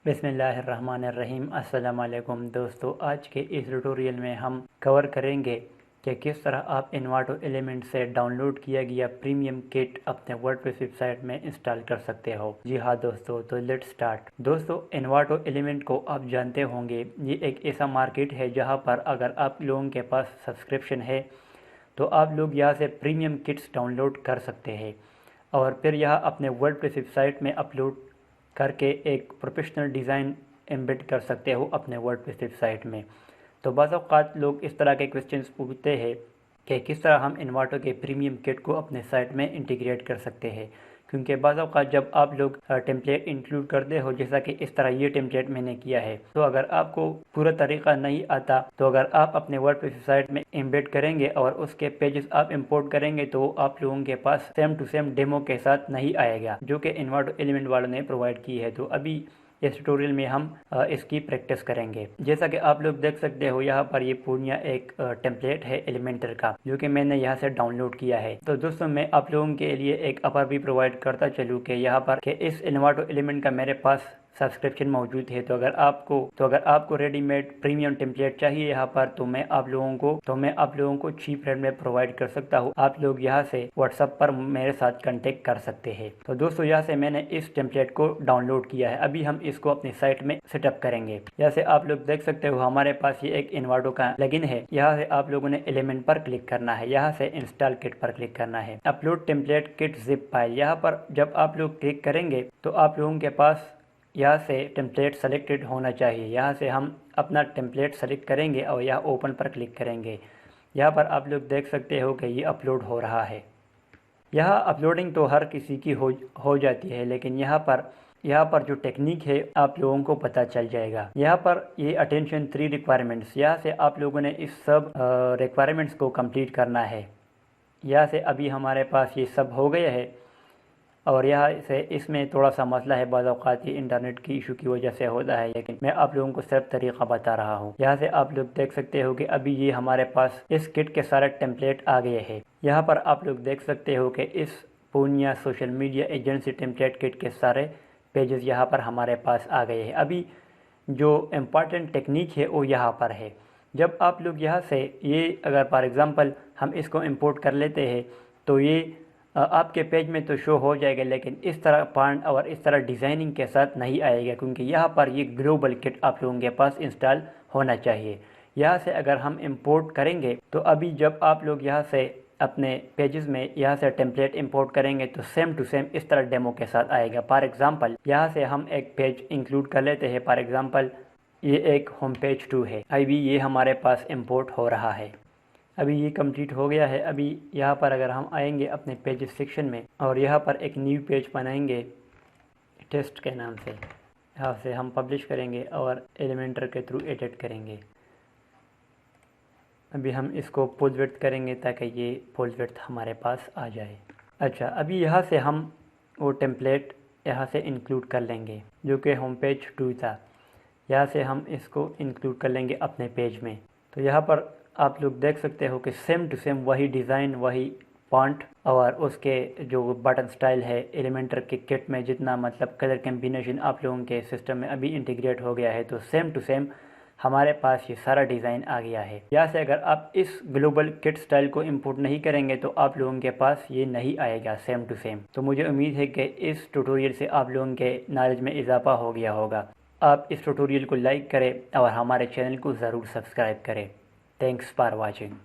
बिस्मिल्लाहिर्रहमानिर्रहीम। अस्सलाम वालेकुम दोस्तों, आज के इस ट्यूटोरियल में हम कवर करेंगे कि किस तरह आप इन्वाटो एलिमेंट से डाउनलोड किया गया प्रीमियम किट अपने वर्डप्रेस वेबसाइट में इंस्टॉल कर सकते हो। जी हाँ दोस्तों, तो लेट्स स्टार्ट। दोस्तों, इन्वाटो एलिमेंट को आप जानते होंगे, ये एक ऐसा मार्केट है जहाँ पर अगर आप लोगों के पास सब्सक्रिप्शन है तो आप लोग यहाँ से प्रीमियम किट्स डाउनलोड कर सकते हैं और फिर यह अपने वर्डप्रेस वेबसाइट में अपलोड करके एक प्रोफेशनल डिज़ाइन एम्बेड कर सकते हो अपने वर्डप्रेस वेबसाइट में। तो बाज़ औक़ात लोग इस तरह के क्वेश्चंस पूछते हैं कि किस तरह हम इन्वाटो के प्रीमियम किट को अपने साइट में इंटीग्रेट कर सकते हैं, क्योंकि बाज़ औक़ात जब आप लोग टेम्पलेट इंक्लूड करते हो, जैसा कि इस तरह ये टेम्पलेट मैंने किया है, तो अगर आपको पूरा तरीक़ा नहीं आता तो अगर आप अपने वर्डप्रेस वेबसाइट में एम्बेड करेंगे और उसके पेजेस आप इंपोर्ट करेंगे तो आप लोगों के पास सेम टू सेम डेमो के साथ नहीं आएगा, जो कि इन्वाटो एलिमेंट वालों ने प्रोवाइड की है। तो अभी इस ट्यूटोरियल में हम इसकी प्रैक्टिस करेंगे। जैसा कि आप लोग देख सकते हो, यहाँ पर ये पूर्णिया एक टेम्पलेट है एलिमेंटर का, जो कि मैंने यहाँ से डाउनलोड किया है। तो दोस्तों, मैं आप लोगों के लिए एक अपर भी प्रोवाइड करता चलूँ कि यहाँ पर कि इस इन्वाटो एलिमेंट का मेरे पास सब्सक्रिप्शन मौजूद है। तो अगर आपको रेडीमेड प्रीमियम टेम्पलेट चाहिए यहाँ पर, तो मैं आप लोगों को चीप रेट में प्रोवाइड कर सकता हूँ। आप लोग यहाँ से व्हाट्सएप पर मेरे साथ कांटेक्ट कर सकते हैं। तो दोस्तों, यहाँ से मैंने इस टेम्पलेट को डाउनलोड किया है। अभी हम इसको अपनी साइट में सेटअप करेंगे। यहाँ से आप लोग देख सकते हो, हमारे पास ये एक इन्वाटो का प्लगइन है। यहाँ से आप लोगों ने एलिमेंट पर क्लिक करना है, यहाँ से इंस्टॉल किट पर क्लिक करना है, upload template kit zip file. यहाँ पर जब आप लोग क्लिक करेंगे तो आप लोगों के पास यहाँ से टेम्पलेट सेलेक्टेड होना चाहिए। यहाँ से हम अपना टेम्पलेट सेलेक्ट करेंगे और यहाँ ओपन पर क्लिक करेंगे। यहाँ पर आप लोग देख सकते हो कि ये अपलोड हो रहा है। यहाँ अपलोडिंग तो हर किसी की हो जाती है, लेकिन यहाँ पर जो टेक्निक है आप लोगों को पता चल जाएगा। यहाँ पर ये अटेंशन 3 रिक्वायरमेंट्स, यहाँ से आप लोगों ने इस सब रिक्वायरमेंट्स को कंप्लीट करना है। यहाँ से अभी हमारे पास ये सब हो गया है और यहाँ से इसमें थोड़ा सा मसला है, बाज़ औक़ात ये इंटरनेट की इशू की वजह से होता है, लेकिन मैं आप लोगों को सिर्फ तरीक़ा बता रहा हूँ। यहाँ से आप लोग देख सकते हो कि अभी ये हमारे पास इस किट के सारे टेम्पलेट आ गए हैं। यहाँ पर आप लोग देख सकते हो कि इस Purnia social media agency template kit के सारे पेजेस यहाँ पर हमारे पास आ गए हैं। अभी जो इम्पॉर्टेंट टेक्निक है वो यहाँ पर है। जब आप लोग यहाँ से ये अगर फॉर एग्ज़ाम्पल हम इसको इम्पोर्ट कर लेते हैं तो ये आपके पेज में तो शो हो जाएगा, लेकिन इस तरह फॉन्ट और इस तरह डिज़ाइनिंग के साथ नहीं आएगा, क्योंकि यहाँ पर ये ग्लोबल किट आप लोगों के पास इंस्टॉल होना चाहिए। यहाँ से अगर हम इंपोर्ट करेंगे तो अभी जब आप लोग यहाँ से अपने पेजेस में यहाँ से टेम्पलेट इंपोर्ट करेंगे तो सेम टू सेम इस तरह डेमो के साथ आएगा। फॉर एग्ज़ाम्पल यहाँ से हम एक पेज इंक्लूड कर लेते हैं। फॉर एग्ज़ाम्पल ये एक होम पेज 2 है। अभी ये हमारे पास इंपोर्ट हो रहा है। अभी ये कंप्लीट हो गया है। अभी यहाँ पर अगर हम आएंगे अपने पेजेस सेक्शन में और यहाँ पर एक न्यू पेज बनाएंगे टेस्ट के नाम से, यहाँ से हम पब्लिश करेंगे और एलिमेंटर के थ्रू एडिट करेंगे। अभी हम इसको फुल विड्थ करेंगे ताकि ये फुल विड्थ हमारे पास आ जाए। अच्छा, अभी यहाँ से हम वो टेम्पलेट यहाँ से इंक्लूड कर लेंगे जो कि होम पेज 2 था। यहाँ से हम इसको इंक्लूड कर लेंगे अपने पेज में। तो यहाँ पर आप लोग देख सकते हो कि सेम टू सेम वही डिज़ाइन, वही फॉन्ट और उसके जो बटन स्टाइल है एलिमेंटर के किट में, जितना मतलब कलर कम्बिनेशन आप लोगों के सिस्टम में अभी इंटीग्रेट हो गया है, तो सेम टू सेम हमारे पास ये सारा डिज़ाइन आ गया है। यहाँ से अगर आप इस ग्लोबल किट स्टाइल को इंपोर्ट नहीं करेंगे तो आप लोगों के पास ये नहीं आएगा सेम टू सेम। तो मुझे उम्मीद है कि इस ट्यूटोरियल से आप लोगों के नॉलेज में इजाफा हो गया होगा। आप इस ट्यूटोरियल को लाइक करें और हमारे चैनल को ज़रूर सब्सक्राइब करें। Thanks for watching.